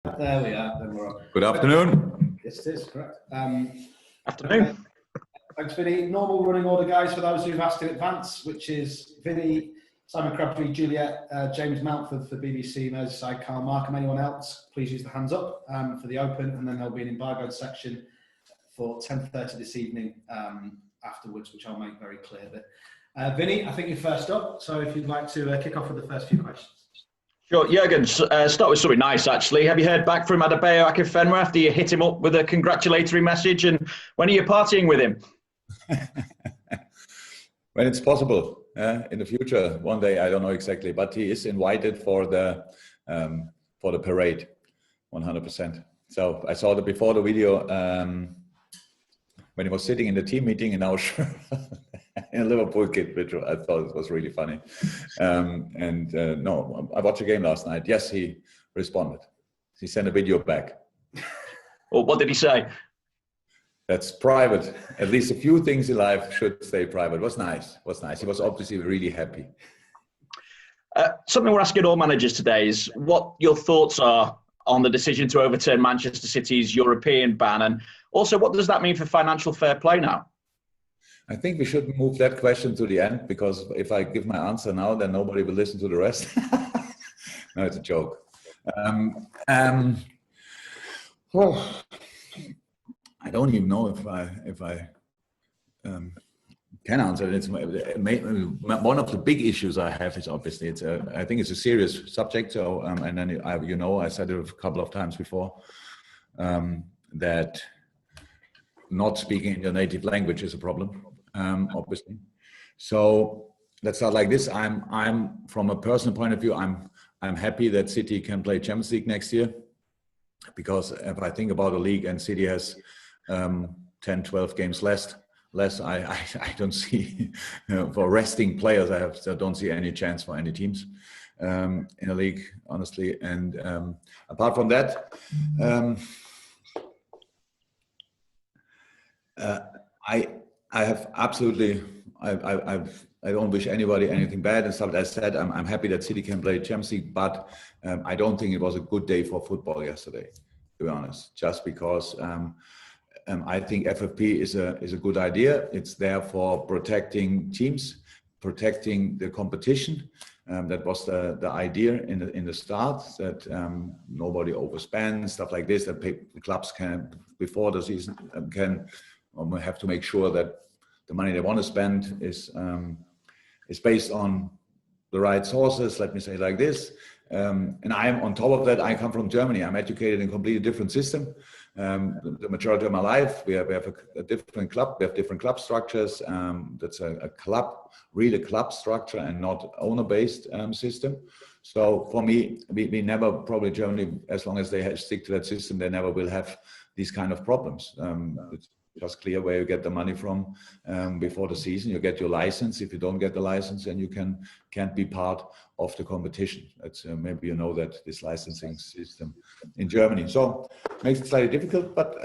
There we are. Then we're on. Good afternoon. Yes, it is, correct. Afternoon. Thanks, Vinny. Normal running order, guys, for those who've asked in advance, which is Vinny, Simon Crabtree, Juliet, James Mountford for BBC, Merseyside, Carl Markham. Anyone else, please use the hands up for the open, and then there'll be an embargoed section for 10:30 this evening afterwards, which I'll make very clear. But Vinny, I think you're first up, so if you'd like to kick off with the first few questions. Sure, Jurgen, start with something nice, actually. Have you heard back from Adebayo Akinfenwa after you hit him up with a congratulatory message? And when are you partying with him? When it's possible, in the future, one day, I don't know exactly, but he is invited for the parade, 100%. So I saw that before the video, when he was sitting in the team meeting in our shirt, in a Liverpool kit, which I thought it was really funny. No, I watched a game last night. Yes, he responded. He sent a video back. Well, what did he say? That's private. At least a few things in life should stay private. It was nice. It was nice. He was obviously really happy. Something we're asking all managers today is what your thoughts are on the decision to overturn Manchester City's European ban, and also what does that mean for financial fair play now? I think we should move that question to the end, because if I give my answer now, then nobody will listen to the rest. No, it's a joke. Oh, I don't even know if I can answer it. It's one of the big issues I have is obviously I think it's a serious subject. So and then I said it a couple of times before that not speaking in your native language is a problem. Obviously. So let's start like this. I'm from a personal point of view, I'm happy that City can play Champions League next year, because if I think about the league and City has 10, 12 games less, I don't see for resting players. I don't see any chance for any teams in the league, honestly. And apart from that, I have absolutely, I don't wish anybody anything bad and stuff. As I said, I'm happy that City can play Champions League, but I don't think it was a good day for football yesterday, to be honest, just because I think FFP is a good idea. It's there for protecting teams, protecting the competition. That was the idea in the start, that nobody overspends, stuff like this, that the clubs can, before the season, have to make sure that the money they want to spend is based on the right sources, let me say like this. And I'm on top of that, I come from Germany. I'm educated in a completely different system. The majority of my life, we have a different club. We have different club structures. That's a club, really club structure and not owner-based system. So for me, we never, probably Germany, as long as they stick to that system, they never will have these kind of problems. It's just clear where you get the money from before the season. You get your license. If you don't get the license, then you can't be part of the competition. That's maybe you know that this licensing system in Germany. So makes it slightly difficult, but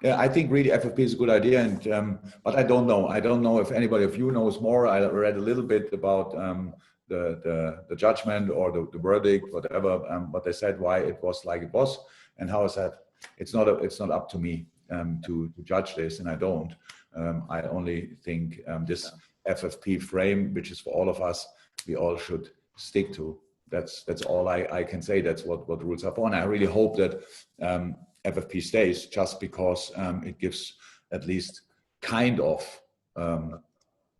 yeah, I think really FFP is a good idea. And but I don't know. I don't know if anybody of you knows more. I read a little bit about the judgment or the verdict, whatever. But they said why it was like it was, and how I said it's not up to me to judge this, and I don't. I only think this FFP frame, which is for all of us, we all should stick to. That's all I can say. That's what the rules are for, and I really hope that FFP stays, just because it gives at least kind of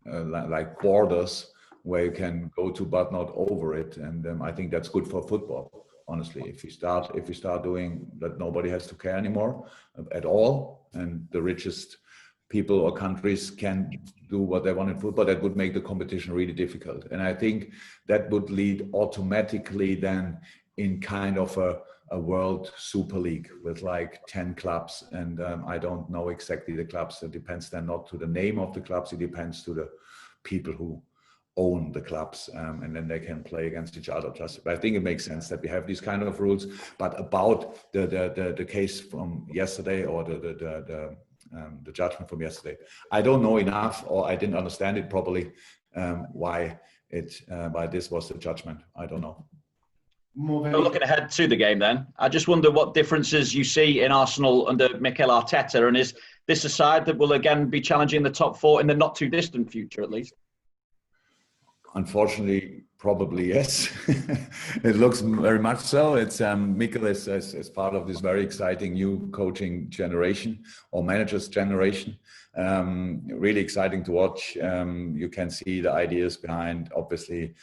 like borders where you can go to, but not over it. And I think that's good for football. Honestly, if we start doing that, nobody has to care anymore at all, and the richest people or countries can do what they want in football, that would make the competition really difficult. And I think that would lead automatically then in kind of a world super league with like 10 clubs. And I don't know exactly the clubs. It depends then not to the name of the clubs. It depends to the people who own the clubs, and then they can play against each other. I think it makes sense that we have these kind of rules. But about the case from yesterday, or the judgment from yesterday, I don't know enough, or I didn't understand it properly, why this was the judgment. I don't know. So looking ahead to the game then, I just wonder what differences you see in Arsenal under Mikel Arteta, and is this a side that will again be challenging the top four in the not too distant future at least? Unfortunately, probably yes. It looks very much so. It's Mikel is part of this very exciting new coaching generation or managers generation. Really exciting to watch. You can see the ideas behind. Obviously,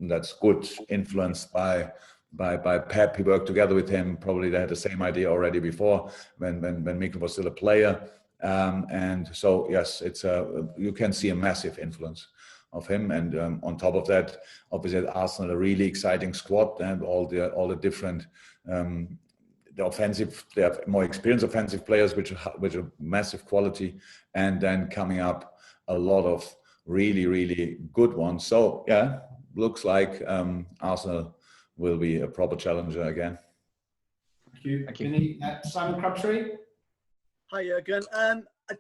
that's good, influenced by Pep. He worked together with him. Probably they had the same idea already before when Mikel was still a player. And so yes, it's you can see a massive influence of him, and on top of that, obviously at Arsenal a really exciting squad and all the different the offensive. They have more experienced offensive players, which are massive quality, and then coming up a lot of really good ones. So yeah, looks like Arsenal will be a proper challenger again. Thank you. Vinny, Simon Crabtree. Hi, Jurgen.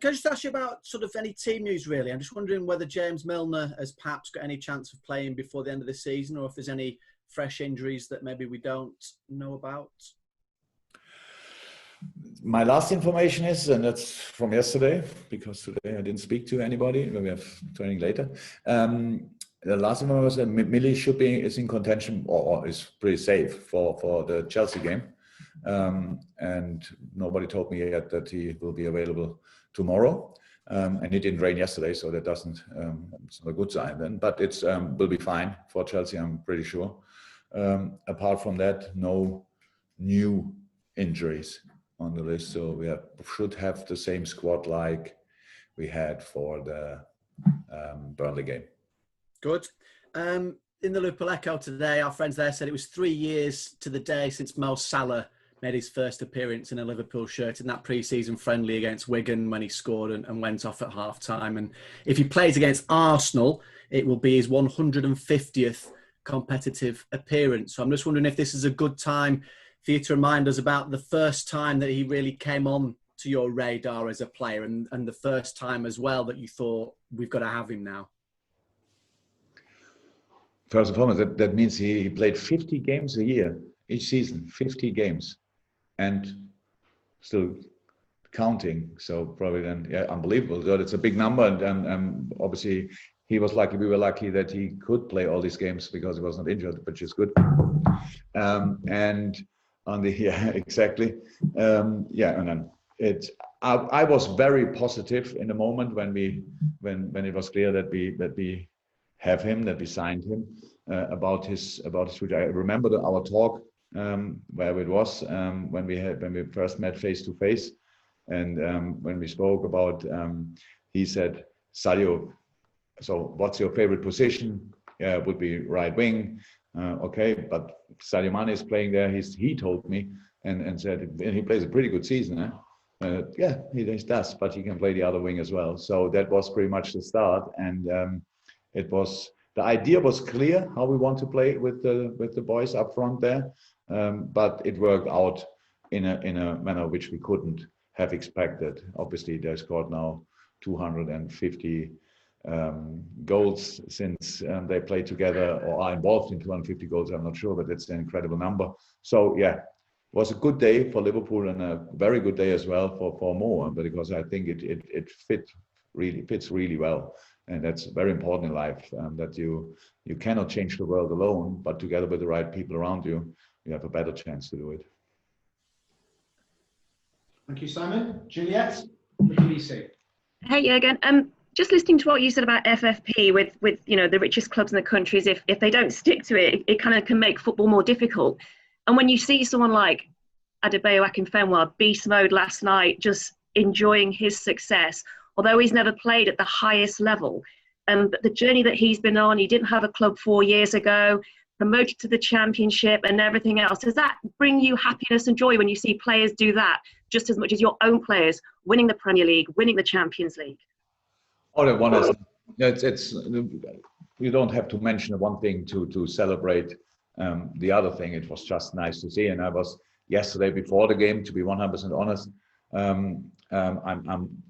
Can I just ask you about sort of any team news, really? I'm just wondering whether James Milner has perhaps got any chance of playing before the end of the season, or if there's any fresh injuries that maybe we don't know about. My last information is, and that's from yesterday, because today I didn't speak to anybody. We have training later. The last information was that Millie is in contention or is pretty safe for the Chelsea game. And nobody told me yet that he will be available tomorrow, and it didn't rain yesterday, so that doesn't it's not a good sign then, but it's will be fine for Chelsea, I'm pretty sure. Apart from that, no new injuries on the list, so we should have the same squad like we had for the Burnley game. Good. In the Liverpool Echo today, our friends there said it was 3 years to the day since Mo Salah made his first appearance in a Liverpool shirt in that pre-season friendly against Wigan when he scored and went off at half-time. And if he plays against Arsenal, it will be his 150th competitive appearance. So I'm just wondering if this is a good time for you to remind us about the first time that he really came on to your radar as a player, and the first time as well that you thought, we've got to have him now. First and foremost, that means he played 50 games a year, each season, 50 games. And still counting, so probably then, yeah, unbelievable. So it's a big number, and obviously he was lucky. We were lucky that he could play all these games because he was not injured, which is good. And on the exactly, yeah, and then I was very positive in the moment when it was clear that we have him, that we signed him, about his future. I remember our talk. Where it was when we first met face to face, and when we spoke about, he said, Sadio, so what's your favorite position? Yeah, it would be right wing. Okay, but Sadio Mane is playing there. He told me and said, and he plays a pretty good season. Yeah, he does, but he can play the other wing as well. So that was pretty much the start, and the idea was clear how we want to play with the boys up front there. But it worked out in a manner which we couldn't have expected. Obviously, they scored now 250 goals since they played together or are involved in 250 goals. I'm not sure, but that's an incredible number. So yeah, it was a good day for Liverpool and a very good day as well for Mo, but because I think it fits really well. And that's very important in life, that you cannot change the world alone, but together with the right people around you, you have a better chance to do it. Thank you, Simon. Juliet, BBC. Hey, Jurgen. Just listening to what you said about FFP with the richest clubs in the countries, if they don't stick to it, it kind of can make football more difficult. And when you see someone like Adebayo Akinfenwa, beast mode last night, just enjoying his success, although he's never played at the highest level, but the journey that he's been on, he didn't have a club 4 years ago, promoted to the championship and everything else. Does that bring you happiness and joy when you see players do that just as much as your own players winning the Premier League, winning the Champions League? Oh, the one is, it's you don't have to mention one thing to celebrate the other thing. It was just nice to see, and I was yesterday before the game, to be 100% honest. I'm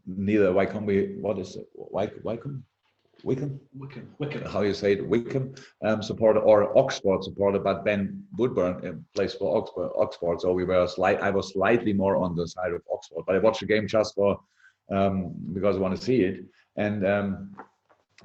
neither Wycombe. What is it? Wycombe? Wickham. How you say it, Wickham supporter or Oxford supporter, but Ben Woodburn plays for Oxford, so I was slightly more on the side of Oxford, but I watched the game just for because I want to see it, and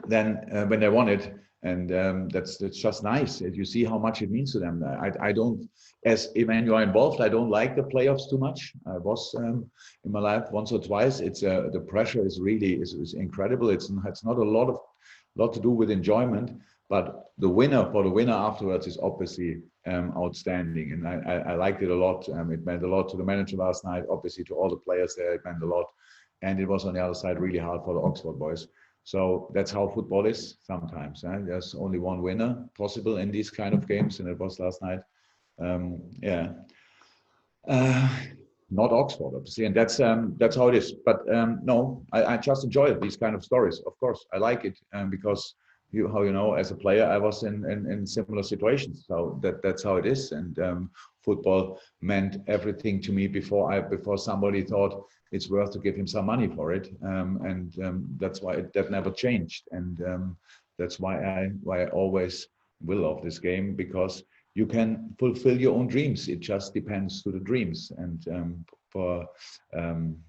then when they won it, and that's just nice. You see how much it means to them. I don't, as when you are involved, I don't like the playoffs too much. I was in my life once or twice. It's the pressure is really is incredible. It's not a lot to do with enjoyment, but the winner afterwards is obviously outstanding, and I liked it a lot. It meant a lot to the manager last night, obviously to all the players there. It meant a lot, and it was on the other side really hard for the Oxford boys. So that's how football is sometimes. There's only one winner possible in these kind of games, and it was last night. Not Oxford, obviously, and that's how it is. But no, I just enjoy these kind of stories. Of course, I like it because as a player, I was in similar situations. So that's how it is. And football meant everything to me before somebody thought it's worth to give him some money for it. And that's why that never changed. And that's why I always will love this game, because you can fulfill your own dreams. It just depends to the dreams. And for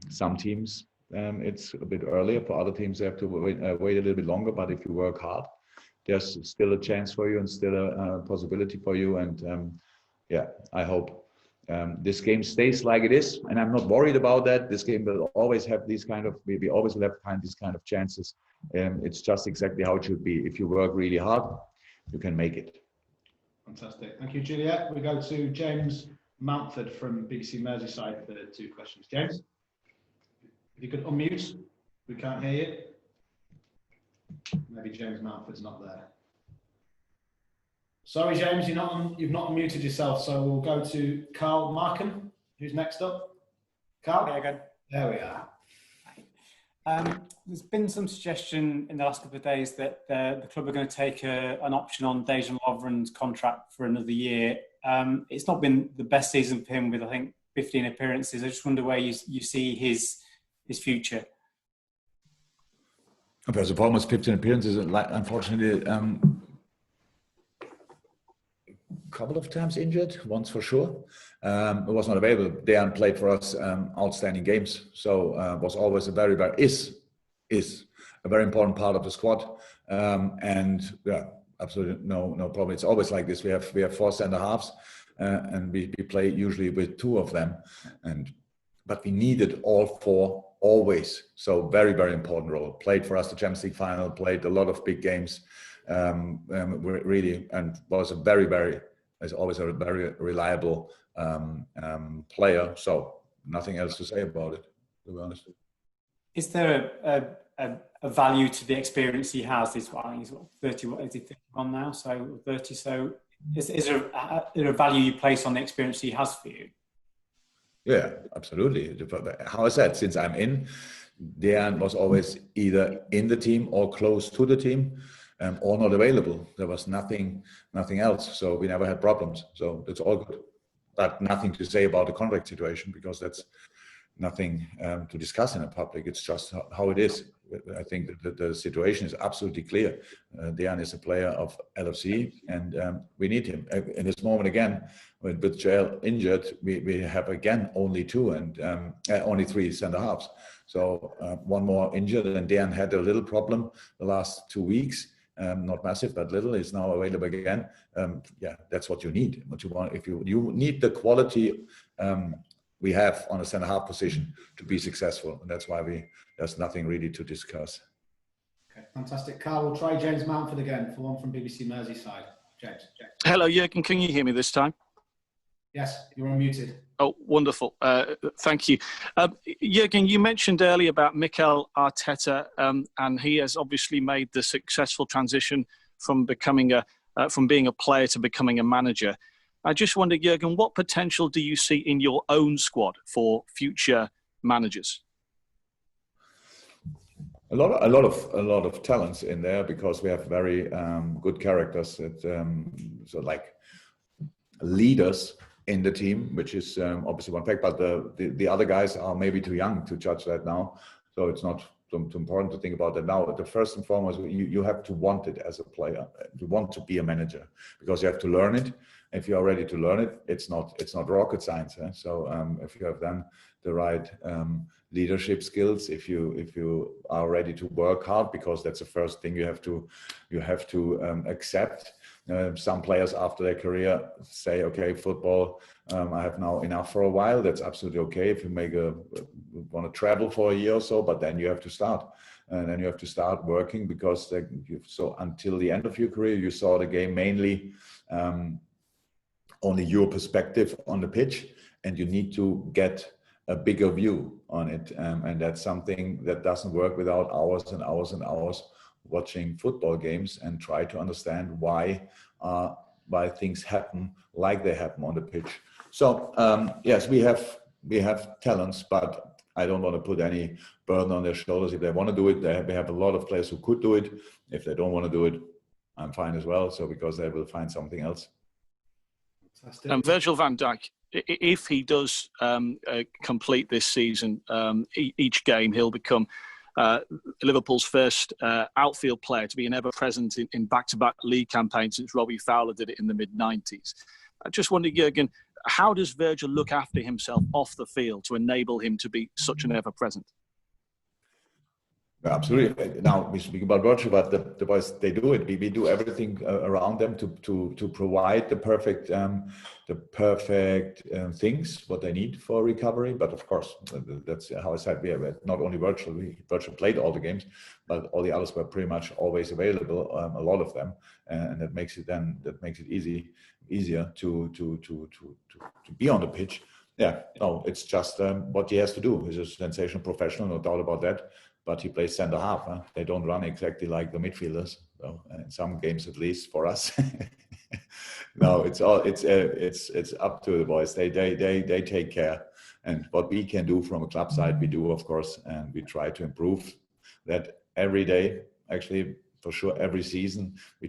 some teams, it's a bit earlier. For other teams, they have to wait a little bit longer. But if you work hard, there's still a chance for you and still a possibility for you. And I hope this game stays like it is. And I'm not worried about that. This game will always have these kind of, we always will have these kind of chances. It's just exactly how it should be. If you work really hard, you can make it. Fantastic. Thank you, Juliet. We go to James Mountford from BBC Merseyside for 2 questions. James, if you could unmute, we can't hear you. Maybe James Mountford's not there. Sorry, James, you've not unmuted yourself, so we'll go to Carl Markham, who's next up. Carl? There again. There we are. There's been some suggestion in the last couple of days that the club are going to take an option on Dejan Lovren's contract for another year. It's not been the best season for him with, I think, 15 appearances. I just wonder where you see his future. There's a problem with 15 appearances. Unfortunately, couple of times injured, once for sure. It was not available. Dejan played for us outstanding games, so was always is a very important part of the squad. And yeah, absolutely no problem. It's always like this. We have 4 centre halves, and we play usually with 2 of them, but we needed all 4 always. So very, very important role. Played for us the Champions League final. Played a lot of big games. Really, and was a very is always a very reliable player. So nothing else to say about it, to be honest. Is there a value to the experience he has? He's 30. What is he 31 now? So 30. So is there a value you place on the experience he has for you? Yeah, absolutely. How I said, since I'm in, Dejan was always either in the team or close to the team. Or not available. There was nothing else. So we never had problems. So it's all good. But nothing to say about the contract situation, because that's nothing to discuss in the public. It's just how it is. I think that the situation is absolutely clear. Dejan is a player of LFC, and we need him. In this moment again, with Joel injured, we have again only 2 and only 3 centre halves. So 1 more injured, and Dejan had a little problem the last 2 weeks. Not massive, but little, is now available again. That's what you need. What you want, if you need the quality we have on a centre half position to be successful, and that's why there's nothing really to discuss. Okay, fantastic. Carl, we'll try James Mountford again for one from BBC Merseyside. James. Hello, Jurgen. Can you hear me this time? Yes, you're unmuted. Oh, wonderful. Thank you. Jurgen, you mentioned earlier about Mikel Arteta, and he has obviously made the successful transition from being a player to becoming a manager. I just wonder, Jurgen, what potential do you see in your own squad for future managers? A lot of talents in there, because we have very good characters that so like leaders in the team, which is obviously one fact, but the other guys are maybe too young to judge that now. So it's not important to think about that now. The first and foremost, you have to want it as a player. You want to be a manager because you have to learn it. If you are ready to learn it, it's not rocket science. So if you have then the right leadership skills, if you are ready to work hard, because that's the first thing you have to accept. Some players after their career say, okay, football, I have now enough for a while. That's absolutely okay if you want to travel for a year or so, but then you have to start. And then you have to start working, because so until the end of your career, you saw the game mainly only your perspective on the pitch, and you need to get a bigger view on it. And that's something that doesn't work without hours and hours and hours watching football games and try to understand why things happen like they happen on the pitch. So yes, we have talents, but I don't want to put any burden on their shoulders. If they want to do it, they have a lot of players who could do it. If they don't want to do it, I'm fine as well. So because they will find something else. And Virgil van Dijk, if he does complete this season, each game he'll become Liverpool's first outfield player to be an ever-present in back-to-back league campaigns since Robbie Fowler did it in the mid-90s. I just wonder, Jurgen, how does Virgil look after himself off the field to enable him to be such an ever-present? Absolutely. Now we speak about Virgil, but the boys, they do it. We do everything around them to provide the perfect things what they need for recovery. But of course, that's how I said. We have not only Virgil. Virgil played all the games, but all the others were pretty much always available. A lot of them, and that makes it easier to be on the pitch. Yeah. No, it's just what he has to do. He's a sensational professional, no doubt about that. But he plays centre half. Huh? They don't run exactly like the midfielders. So in some games, at least for us. No, it's up to the boys. They take care. And what we can do from a club side, we do, of course, and we try to improve that every day. Actually, for sure, every season we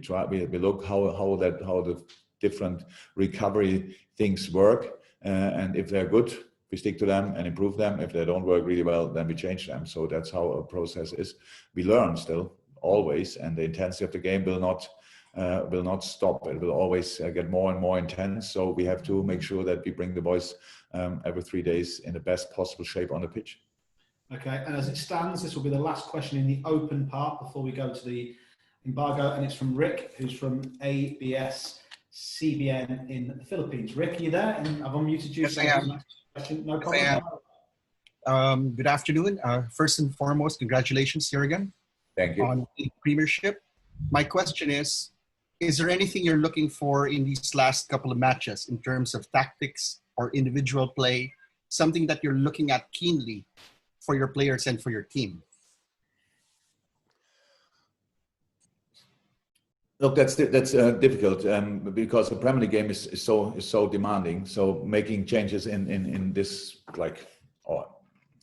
look how the different recovery things work, and if they're good, we stick to them and improve them. If they don't work really well, then we change them. So that's how our process is. We learn still always, and the intensity of the game will not stop. It will always get more and more intense. So we have to make sure that we bring the boys every 3 days in the best possible shape on the pitch. Okay, and as it stands, this will be the last question in the open part before we go to the embargo, and it's from Rick, who's from ABS CBN in the Philippines. Rick, are you there? And I've unmuted you. Yes, I am. No comment. Good afternoon. First and foremost, congratulations, Jurgen, Thank you. on the premiership. My question is there anything you're looking for in these last couple of matches in terms of tactics or individual play, something that you're looking at keenly for your players and for your team? Look, that's difficult because the Premier League game is so demanding. So making changes in this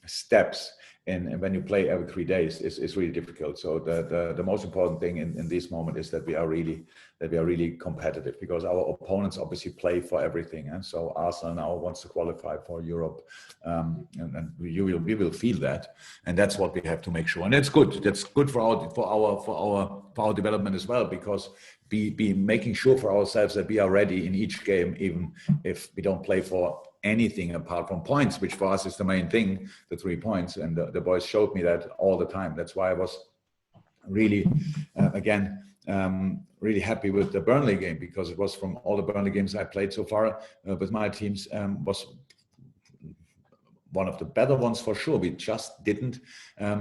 steps and when you play every 3 days is really difficult. So the most important thing in this moment is that we are really competitive, because our opponents obviously play for everything. And so Arsenal now wants to qualify for Europe, and we will feel that, and that's what we have to make sure. And that's good. That's good for our development as well, because be making sure for ourselves that we are ready in each game, even if we don't play for anything apart from points, which for us is the main thing, the 3 points. And the boys showed me that all the time. That's why I was really, really happy with the Burnley game, because it was, from all the Burnley games I played so far with my teams, was one of the better ones for sure. We just didn't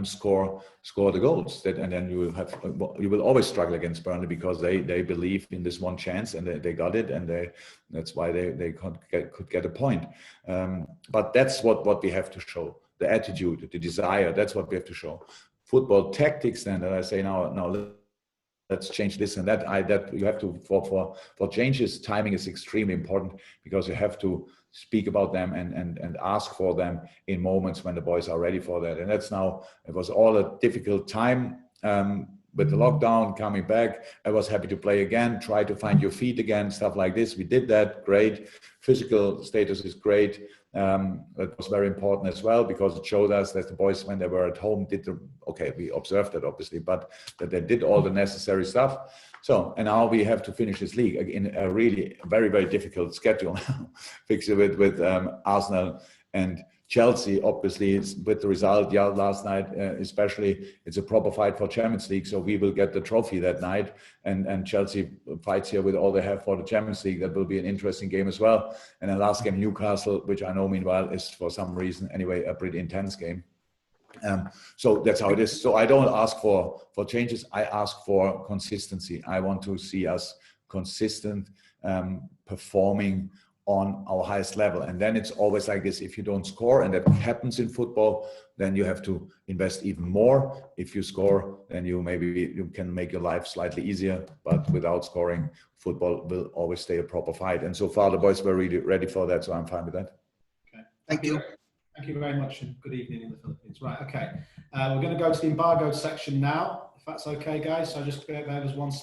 score the goals. And then you will always struggle against Burnley, because they believe in this one chance, and they got it, and that's why they could get a point. But that's what we have to show: the attitude, the desire. That's what we have to show. Football tactics, then, that I say now let's change this and that. That you have to for changes. Timing is extremely important, because you have to speak about them and ask for them in moments when the boys are ready for that. And that's now, it was all a difficult time with the lockdown coming back, I was happy to play again, try to find your feet again, stuff like this. We did that, great. Physical status is great. That was very important as well, because it showed us that the boys, when they were at home, we observed that obviously, but that they did all the necessary stuff. So, and now we have to finish this league in a really very, very difficult schedule now, fix it with Arsenal and Chelsea, obviously, with the result last night, especially, it's a proper fight for Champions League. So we will get the trophy that night, and Chelsea fights here with all they have for the Champions League. That will be an interesting game as well. And then last game, Newcastle, which I know meanwhile is for some reason anyway a pretty intense game. So that's how it is. So I don't ask for changes. I ask for consistency. I want to see us consistent, performing on our highest level. And then it's always like this: if you don't score, and that happens in football, then you have to invest even more. If you score, then you can make your life slightly easier, but without scoring, football will always stay a proper fight. And so far the boys were really ready for that, so I'm fine with that. Okay, Thank you. Thank you very much, and good evening in the Philippines. Right, okay, we're going to go to the embargoed section now, if that's okay, guys. So just bear with us 1 second.